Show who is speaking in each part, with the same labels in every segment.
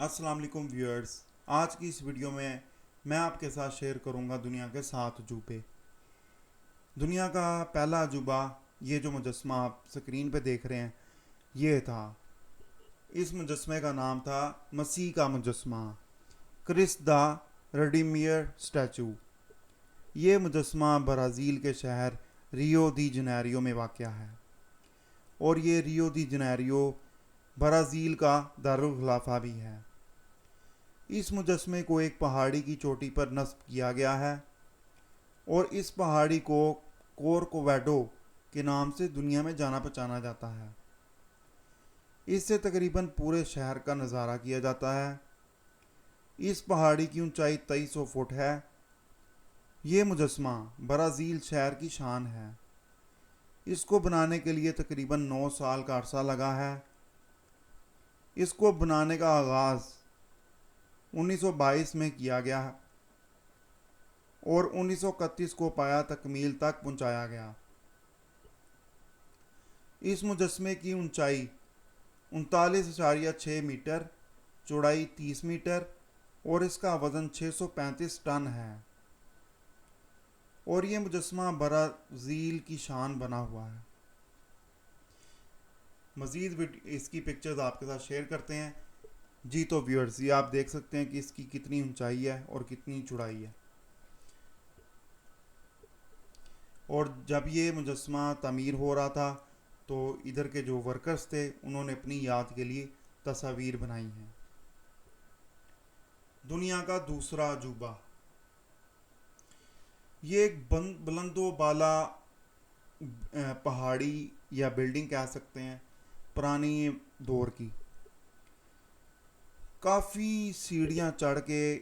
Speaker 1: السلام علیکم ویورز. آج کی اس ویڈیو میں آپ کے ساتھ شیئر کروں گا دنیا کے 7 عجوبے. دنیا کا پہلا عجوبہ یہ جو مجسمہ آپ سکرین پہ دیکھ رہے ہیں یہ تھا. اس مجسمے کا نام تھا مسیح کا مجسمہ، کرسٹ دا ریڈیمیئر اسٹیچو. یہ مجسمہ برازیل کے شہر ریو دی جنیریو میں واقع ہے، اور یہ ریو دی جنیریو برازیل کا دارالخلافہ بھی ہے. اس مجسمے کو ایک پہاڑی کی چوٹی پر نصب کیا گیا ہے، اور اس پہاڑی کو کورکوواڈو کے نام سے دنیا میں جانا پہچانا جاتا ہے. اس سے تقریباً پورے شہر کا نظارہ کیا جاتا ہے. اس پہاڑی کی اونچائی 2300 فٹ ہے. یہ مجسمہ برازیل شہر کی شان ہے. اس کو بنانے کے لیے تقریباً 9 سال کا عرصہ لگا ہے. اس کو بنانے کا آغاز 1922 میں کیا گیا اور 1931 کو پایا تکمیل تک پہنچایا گیا. اس مجسمے کی اونچائی 39.6 میٹر، چوڑائی 30 میٹر اور اس کا وزن 635 ٹن ہے، اور یہ مجسمہ برازیل کی شان بنا ہوا ہے. مزید اس کی پکچرز آپ کے ساتھ شیئر کرتے ہیں. جی تو ویورز، یہ آپ دیکھ سکتے ہیں کہ اس کی کتنی اونچائی ہے اور کتنی چوڑائی ہے. اور جب یہ مجسمہ تعمیر ہو رہا تھا تو ادھر کے جو ورکرز تھے انہوں نے اپنی یاد کے لیے تصاویر بنائی ہیں. دنیا کا دوسرا عجوبہ یہ ایک بلند و بالا پہاڑی یا بلڈنگ کہہ سکتے ہیں، پرانی دور کی. کافی سیڑھیاں چڑھ کے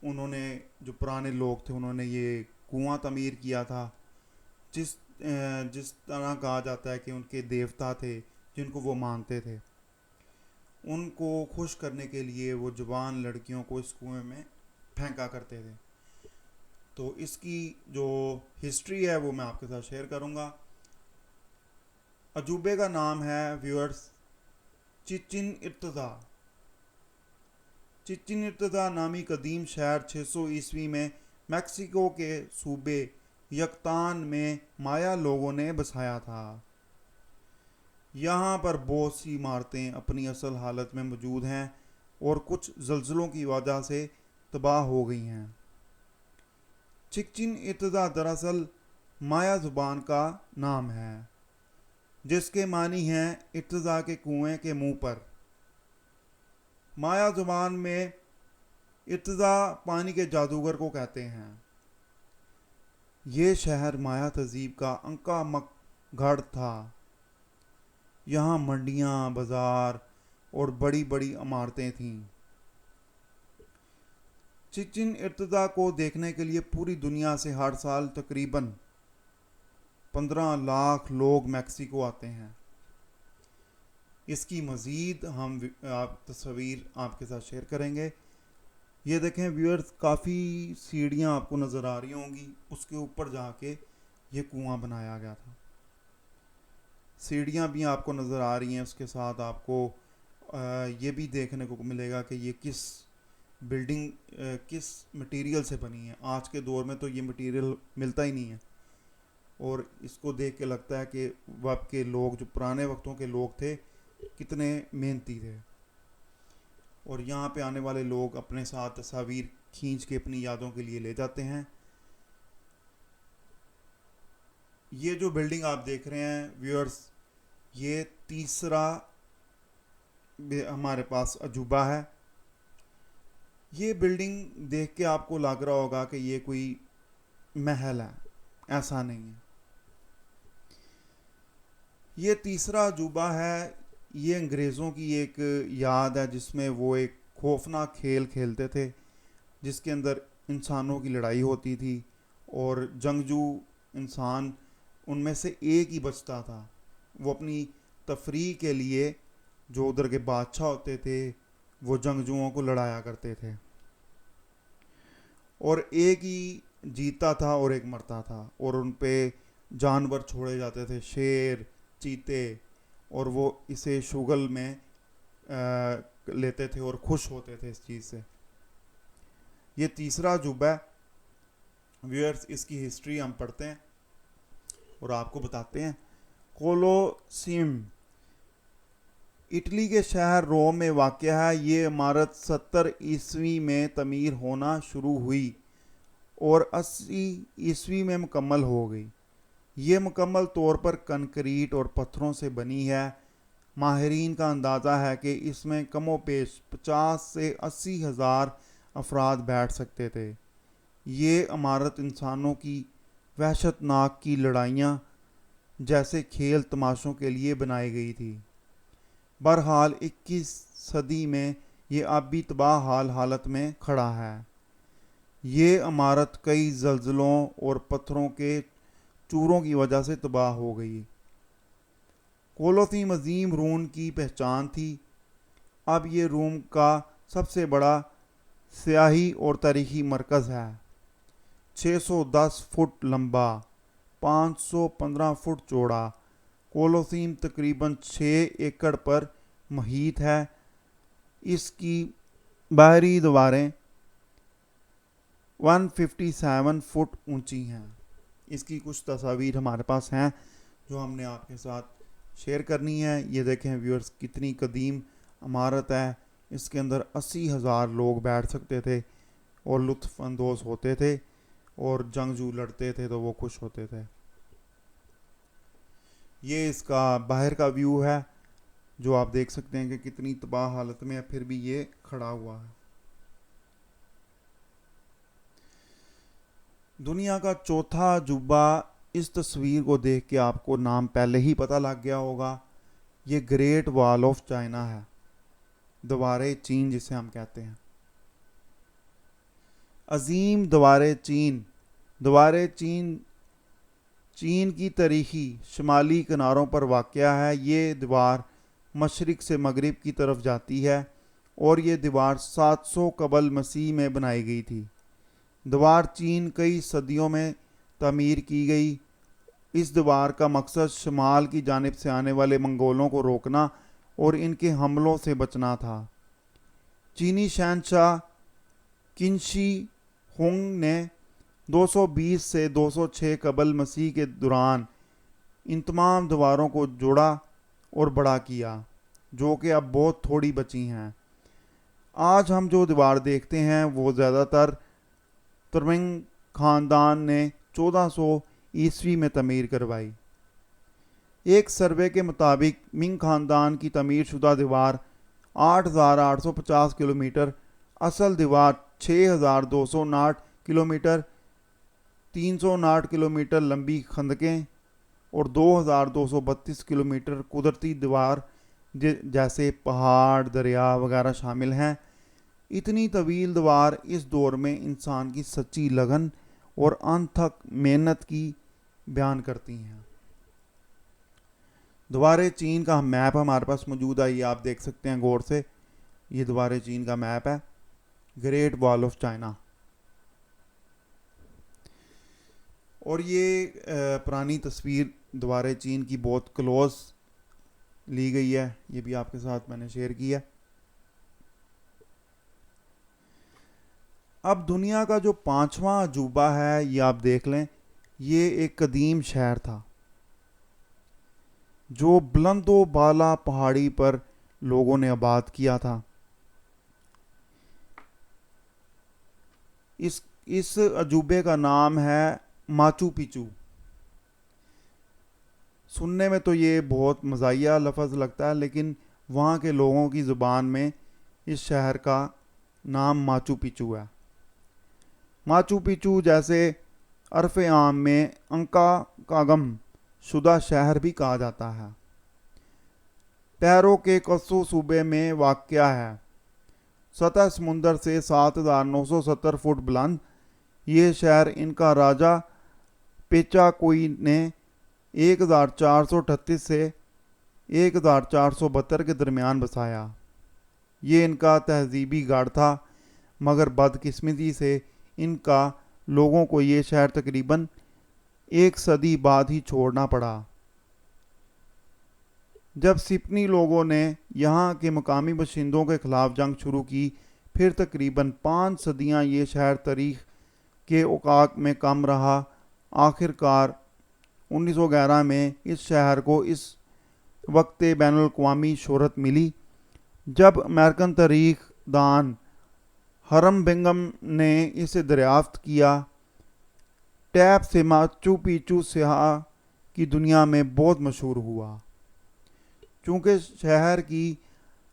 Speaker 1: انہوں نے جو پرانے لوگ تھے انہوں نے یہ کنواں تعمیر کیا تھا، جس طرح کہا جاتا ہے کہ ان کے دیوتا تھے جن کو وہ مانتے تھے. ان کو خوش کرنے کے لیے وہ جوان لڑکیوں کو اس کنویں میں پھینکا کرتے تھے. تو اس کی جو ہسٹری ہے وہ میں آپ کے ساتھ شیئر کروں گا. عجوبے کا نام ہے ویورز چچن اطزا. چچن اطزا نامی قدیم شہر 600 عیسوی میں میکسیکو کے صوبے یکتان میں مایا لوگوں نے بسایا تھا. یہاں پر بہت سی عمارتیں اپنی اصل حالت میں موجود ہیں اور کچھ زلزلوں کی وجہ سے تباہ ہو گئی ہیں. چچن اطزا دراصل مایا زبان کا نام ہے جس کے معنی ہیں اطزا کے کنویں کے منہ پر. مایا زبان میں اطزا پانی کے جادوگر کو کہتے ہیں. یہ شہر مایا تہذیب کا انکا گھڑ تھا. یہاں منڈیاں، بازار اور بڑی بڑی عمارتیں تھیں. چچن اطزا کو دیکھنے کے لیے پوری دنیا سے ہر سال تقریباً 15 لاکھ لوگ میکسیکو آتے ہیں. اس کی مزید ہم تصویر آپ کے ساتھ شیئر کریں گے. یہ دیکھیں ویورز، کافی سیڑھیاں آپ کو نظر آ رہی ہوں گی. اس کے اوپر جا کے یہ کنواں بنایا گیا تھا. سیڑھیاں بھی آپ کو نظر آ رہی ہیں. اس کے ساتھ آپ کو یہ بھی دیکھنے کو ملے گا کہ یہ بلڈنگ کس مٹیریل سے بنی ہے. آج کے دور میں تو یہ مٹیریل ملتا ہی نہیں ہے، اور اس کو دیکھ کے لگتا ہے کہ وقت کے لوگ، جو پرانے وقتوں کے لوگ تھے، کتنے محنتی تھے. اور یہاں پہ آنے والے لوگ اپنے ساتھ تصاویر کھینچ کے اپنی یادوں کے لیے لے جاتے ہیں. یہ جو بلڈنگ آپ دیکھ رہے ہیں ویورز، یہ تیسرا ہمارے پاس عجوبہ ہے. یہ بلڈنگ دیکھ کے آپ کو لگ رہا ہوگا کہ یہ کوئی محل ہے. ایسا نہیں ہے. یہ تیسرا عجوبہ ہے. یہ انگریزوں کی ایک یاد ہے جس میں وہ ایک خوفناک کھیل کھیلتے تھے جس کے اندر انسانوں کی لڑائی ہوتی تھی، اور جنگجو انسان ان میں سے ایک ہی بچتا تھا. وہ اپنی تفریح کے لیے جو ادھر کے بادشاہ ہوتے تھے وہ جنگجوؤں کو لڑایا کرتے تھے، اور ایک ہی جیتا تھا اور ایک مرتا تھا. اور ان پہ جانور چھوڑے جاتے تھے، شیر، چیتے، اور وہ اسے شغل میں لیتے تھے اور خوش ہوتے تھے اس چیز سے. یہ تیسرا عجوبہ ہے. ویورز اس کی ہسٹری ہم پڑھتے ہیں اور آپ کو بتاتے ہیں. کولوسیم اٹلی کے شہر روم میں واقع ہے. یہ عمارت 70 عیسوی میں تعمیر ہونا شروع ہوئی اور 80 عیسوی میں مکمل ہو گئی. یہ مکمل طور پر کنکریٹ اور پتھروں سے بنی ہے. ماہرین کا اندازہ ہے کہ اس میں کم و بیش 50 سے 80 ہزار افراد بیٹھ سکتے تھے. یہ عمارت انسانوں کی وحشت ناک کی لڑائیاں جیسے کھیل تماشوں کے لیے بنائی گئی تھی. بہرحال 21 صدی میں یہ اب بھی تباہ حالت میں کھڑا ہے. یہ عمارت کئی زلزلوں اور پتھروں کے چوروں کی وجہ سے تباہ ہو گئی. کولوسیم عظیم روم کی پہچان تھی. اب یہ روم کا سب سے بڑا سیاحی اور تاریخی مرکز ہے. 610 فٹ لمبا، 515 فٹ چوڑا، کولوسیم تقریباً 6 ایکڑ پر محیط ہے. اس کی باہری دیواریں 157 فٹ اونچی ہیں. اس کی کچھ تصاویر ہمارے پاس ہیں جو ہم نے آپ کے ساتھ شیئر کرنی ہے. یہ دیکھیں ویورز کتنی قدیم عمارت ہے. اس کے اندر 80 ہزار لوگ بیٹھ سکتے تھے اور لطف اندوز ہوتے تھے اور جنگجو لڑتے تھے تو وہ خوش ہوتے تھے. یہ اس کا باہر کا ویو ہے جو آپ دیکھ سکتے ہیں کہ کتنی تباہ حالت میں ہے، پھر بھی یہ کھڑا ہوا ہے. دنیا کا چوتھا عجوبہ، اس تصویر کو دیکھ کے آپ کو نام پہلے ہی پتہ لگ گیا ہوگا. یہ گریٹ وال آف چائنا ہے، دیوار چین جسے ہم کہتے ہیں. عظیم دیوار چین. دیوار چین چین کی تاریخی شمالی کناروں پر واقع ہے. یہ دیوار مشرق سے مغرب کی طرف جاتی ہے اور یہ دیوار 700 قبل مسیح میں بنائی گئی تھی. دیوار چین کئی صدیوں میں تعمیر کی گئی. اس دیوار کا مقصد شمال کی جانب سے آنے والے منگولوں کو روکنا اور ان کے حملوں سے بچنا تھا. چینی شہنشاہ قنشی ہونگ نے 220 سے 206 قبل مسیح کے دوران ان تمام دیواروں کو جوڑا اور بڑا کیا، جو کہ اب بہت تھوڑی بچی ہیں. آج ہم جو دیوار دیکھتے ہیں وہ زیادہ تر ترمنگ خاندان نے 1400 عیسوی میں تعمیر کروائی. ایک سروے کے مطابق منگ خاندان کی تعمیر شدہ دیوار 8850 کلومیٹر، اصل دیوار 6259 کلومیٹر، 359 کلومیٹر لمبی خندقیں اور 2232 کلومیٹر قدرتی دیوار جیسے پہاڑ، دریا وغیرہ شامل ہیں. اتنی طویل دیوار اس دور میں انسان کی سچی لگن اور انتھک محنت کی بیان کرتی ہیں. دیوار چین کا میپ ہمارے پاس موجود ہے، یہ آپ دیکھ سکتے ہیں غور سے. یہ دیوار چین کا میپ ہے، گریٹ وال آف چائنا. اور یہ پرانی تصویر دیوار چین کی بہت کلوز لی گئی ہے، یہ بھی آپ کے ساتھ میں نے شیئر کی ہے. اب دنیا کا جو 5واں عجوبہ ہے یہ آپ دیکھ لیں. یہ ایک قدیم شہر تھا جو بلند و بالا پہاڑی پر لوگوں نے آباد کیا تھا. اس عجوبے کا نام ہے ماچو پیچو. سننے میں تو یہ بہت مزاحیہ لفظ لگتا ہے، لیکن وہاں کے لوگوں کی زبان میں اس شہر کا نام ماچو پیچو ہے. ماچو پیچو جیسے عرف عام میں انکا کاگم شدہ شہر بھی کہا جاتا ہے. پیرو کے کسو صوبے میں واقع ہے. سطح سمندر سے 7970 فٹ بلند. یہ شہر ان کا راجہ پیچا کوئی نے 1438 سے 1472 کے درمیان بسایا. یہ ان کا تہذیبی گڑھ تھا، مگر بدقسمتی سے ان کا لوگوں کو یہ شہر تقریباً 1 صدی بعد ہی چھوڑنا پڑا. جب سپنی لوگوں نے یہاں کے مقامی باشندوں کے خلاف جنگ شروع کی، پھر تقریباً 5 صدیاں یہ شہر تاریخ کے اوقات میں کم رہا۔ آخر کار 1911 میں اس شہر کو اس وقت بین الاقوامی شہرت ملی جب امریکن تاریخ دان ہرم بنگم نے اسے دریافت کیا۔ ٹیپ سے ماچو پیچو سیاح کی دنیا میں بہت مشہور ہوا۔ چونکہ شہر کی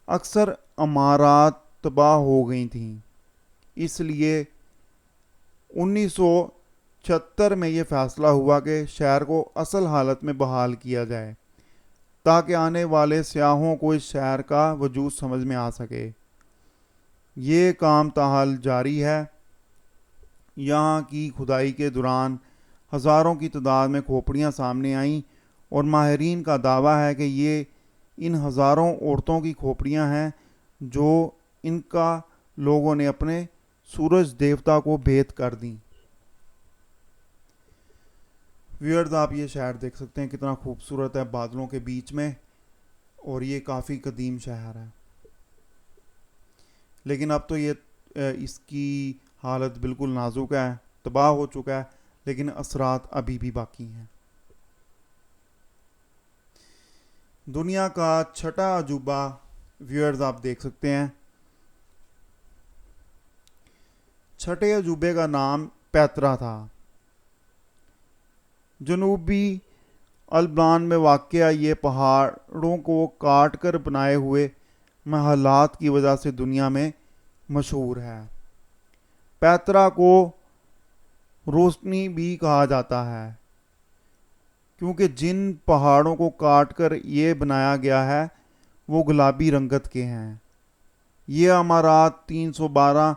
Speaker 1: اکثر عمارات تباہ ہو گئی تھیں، اس لیے 1976 میں یہ فیصلہ ہوا کہ شہر کو اصل حالت میں بحال کیا جائے تاکہ آنے والے سیاحوں کو اس شہر کا وجود سمجھ میں آ سکے۔ یہ کام تاحال جاری ہے۔ یہاں کی کھدائی کے دوران ہزاروں کی تعداد میں کھوپڑیاں سامنے آئیں، اور ماہرین کا دعویٰ ہے کہ یہ ان ہزاروں عورتوں کی کھوپڑیاں ہیں جو ان کا لوگوں نے اپنے سورج دیوتا کو بھیت کر دیں۔ ویورز، آپ یہ شہر دیکھ سکتے ہیں کتنا خوبصورت ہے بادلوں کے بیچ میں، اور یہ کافی قدیم شہر ہے، لیکن اب تو یہ اس کی حالت بالکل نازک ہے، تباہ ہو چکا ہے، لیکن اثرات ابھی بھی باقی ہیں۔ دنیا کا چھٹا عجوبہ ویورز آپ دیکھ سکتے ہیں۔ چھٹے عجوبے کا نام پیترا تھا۔ جنوبی البنان میں واقع یہ پہاڑوں کو کاٹ کر بنائے ہوئے محلات کی وجہ سے دنیا میں مشہور ہے۔ پیترا کو روشنی بھی کہا جاتا ہے کیونکہ جن پہاڑوں کو کاٹ کر یہ بنایا گیا ہے وہ گلابی رنگت کے ہیں۔ یہ عمارات 312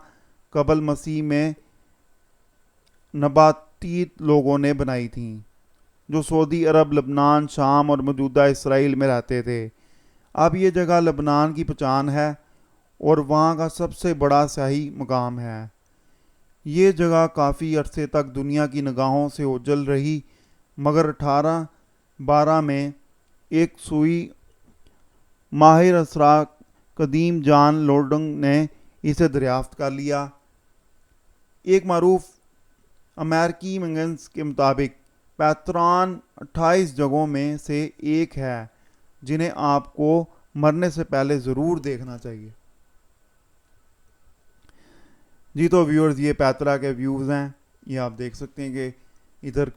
Speaker 1: قبل مسیح میں نباتی لوگوں نے بنائی تھیں جو سعودی عرب، لبنان، شام اور موجودہ اسرائیل میں رہتے تھے۔ اب یہ جگہ لبنان کی پہچان ہے اور وہاں کا سب سے بڑا سیاحی مقام ہے۔ یہ جگہ کافی عرصے تک دنیا کی نگاہوں سے اوجھل رہی، مگر 1812 میں ایک سوئی ماہر اسرار قدیم جان لوڈنگ نے اسے دریافت کر لیا۔ ایک معروف امریکی مینگنز کے مطابق پیتران 28 جگہوں میں سے ایک ہے جنہیں آپ کو مرنے سے پہلے ضرور دیکھنا چاہیے۔ جی تو ویورز، یہ پیترا کے ویوز ہیں۔ یہ آپ دیکھ سکتے ہیں کہ ادھر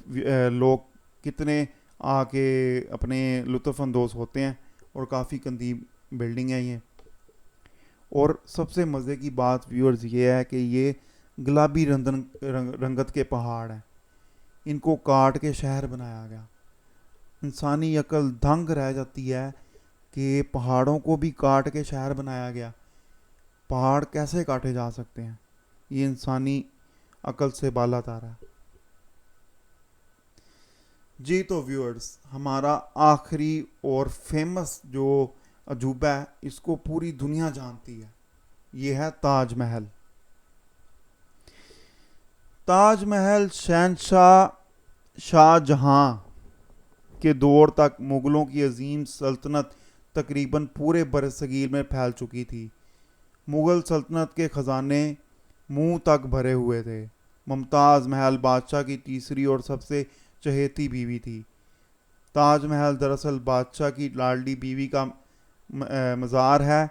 Speaker 1: لوگ کتنے آ کے اپنے لطف اندوز ہوتے ہیں، اور کافی قدیم بلڈنگ ہے یہ۔ اور سب سے مزے کی بات ویورز یہ ہے کہ یہ گلابی رنگت کے پہاڑ ہیں، ان کو کاٹ کے شہر بنایا گیا۔ انسانی عقل دنگ رہ جاتی ہے کہ پہاڑوں کو بھی کاٹ کے شہر بنایا گیا۔ پہاڑ کیسے کاٹے جا سکتے ہیں؟ یہ انسانی عقل سے بالا تر ہے۔ جی تو ویورز، ہمارا آخری اور فیمس جو عجوبہ ہے اس کو پوری دنیا جانتی ہے، یہ ہے تاج محل۔ تاج محل شہنشاہ شاہ جہاں کے دور تک مغلوں کی عظیم سلطنت تقریباً پورے برصغیر میں پھیل چکی تھی۔ مغل سلطنت کے خزانے منہ تک بھرے ہوئے تھے۔ ممتاز محل بادشاہ کی تیسری اور سب سے چہیتی بیوی تھی۔ تاج محل دراصل بادشاہ کی لاڈلی بیوی کا مزار ہے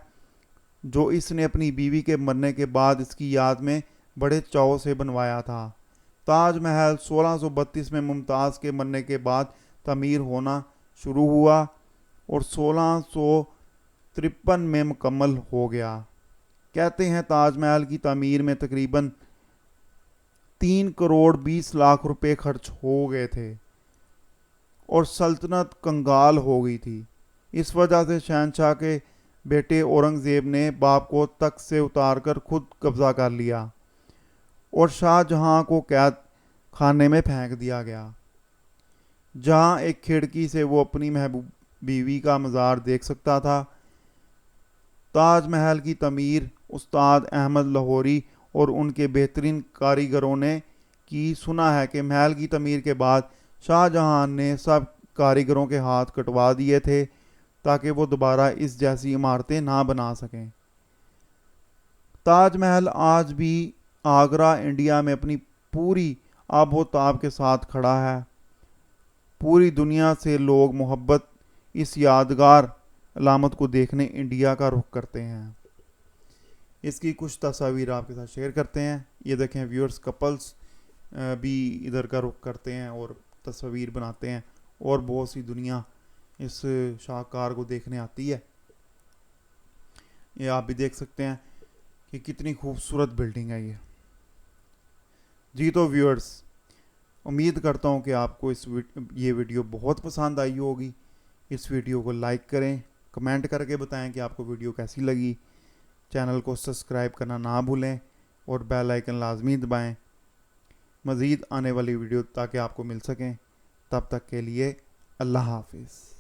Speaker 1: جو اس نے اپنی بیوی کے مرنے کے بعد اس کی یاد میں بڑے چاؤ سے بنوایا تھا۔ تاج محل 1632 میں ممتاز کے مرنے کے بعد تعمیر ہونا شروع ہوا اور 1653 میں مکمل ہو گیا۔ کہتے ہیں تاج محل کی تعمیر میں تقریباً 3 کروڑ 20 لاکھ روپے خرچ ہو گئے تھے اور سلطنت کنگال ہو گئی تھی۔ اس وجہ سے شہنشاہ کے بیٹے اورنگزیب نے باپ کو تخت سے اتار کر خود قبضہ کر لیا اور شاہ جہاں کو قید خانے میں پھینک دیا گیا، جہاں ایک کھڑکی سے وہ اپنی محبوب بیوی کا مزار دیکھ سکتا تھا۔ تاج محل کی تعمیر استاد احمد لاہوری اور ان کے بہترین کاریگروں نے کی۔ سنا ہے کہ محل کی تعمیر کے بعد شاہ جہاں نے سب کاریگروں کے ہاتھ کٹوا دیے تھے تاکہ وہ دوبارہ اس جیسی عمارتیں نہ بنا سکیں۔ تاج محل آج بھی آگرہ انڈیا میں اپنی پوری آب و تاب کے ساتھ کھڑا ہے۔ پوری دنیا سے لوگ محبت اس یادگار علامت کو دیکھنے انڈیا کا رخ کرتے ہیں۔ اس کی کچھ تصاویر آپ کے ساتھ شیئر کرتے ہیں۔ یہ دیکھیں ویورز، کپلز بھی ادھر کا رخ کرتے ہیں اور تصاویر بناتے ہیں، اور بہت سی دنیا اس شاہکار کو دیکھنے آتی ہے۔ یہ آپ بھی دیکھ سکتے ہیں کہ کتنی خوبصورت بلڈنگ ہے یہ۔ جی تو ویورز، امید کرتا ہوں کہ آپ کو یہ ویڈیو بہت پسند آئی ہوگی۔ اس ویڈیو کو لائک کریں، کمنٹ کر کے بتائیں کہ آپ کو ویڈیو کیسی لگی۔ چینل کو سبسکرائب کرنا نہ بھولیں اور بیل آئیکن لازمی دبائیں مزید آنے والی ویڈیو تاکہ آپ کو مل سکیں۔ تب تک کے لیے اللہ حافظ۔